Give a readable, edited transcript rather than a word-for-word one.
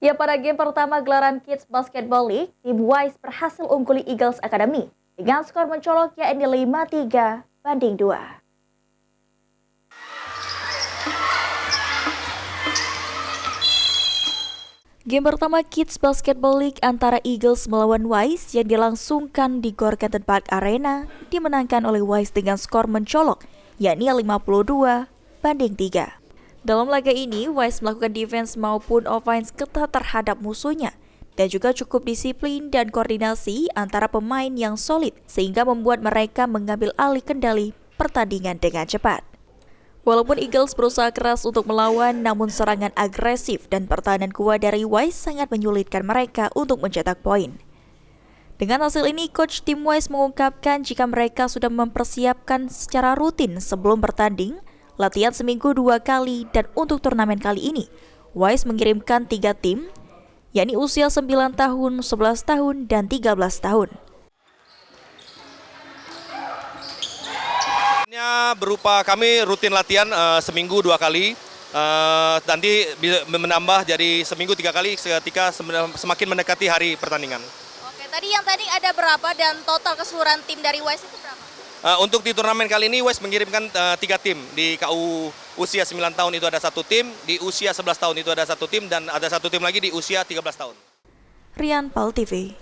Ya, pada game pertama gelaran Kids Basketball League, tim Wise berhasil ungguli Eagles Academy dengan skor mencolok yakni 5-3 banding 2. Game pertama Kids Basketball League antara Eagles melawan Wise yang dilangsungkan di Gor Canton Park Arena dimenangkan oleh Wise dengan skor mencolok yakni 52-3. Dalam laga ini, Wise melakukan defense maupun offense ketat terhadap musuhnya dan juga cukup disiplin dan koordinasi antara pemain yang solid sehingga membuat mereka mengambil alih kendali pertandingan dengan cepat. Walaupun Eagles berusaha keras untuk melawan, namun serangan agresif dan pertahanan kuat dari Wise sangat menyulitkan mereka untuk mencetak poin. Dengan hasil ini, coach tim Wise mengungkapkan jika mereka sudah mempersiapkan secara rutin sebelum bertanding, latihan seminggu 2 kali, dan untuk turnamen kali ini, Wise mengirimkan 3 tim, yakni usia 9 tahun, 11 tahun, dan 13 tahun. Berupa kami rutin latihan seminggu 2 kali, nanti menambah jadi seminggu 3 kali ketika semakin mendekati hari pertandingan. Oke, tadi ada berapa dan total keseluruhan tim dari Wise itu berapa? Untuk di turnamen kali ini Wise mengirimkan 3 tim. Di KU usia 9 tahun itu ada 1 tim, di usia 11 tahun itu ada 1 tim, dan ada 1 tim lagi di usia 13 tahun. Rian Pal TV.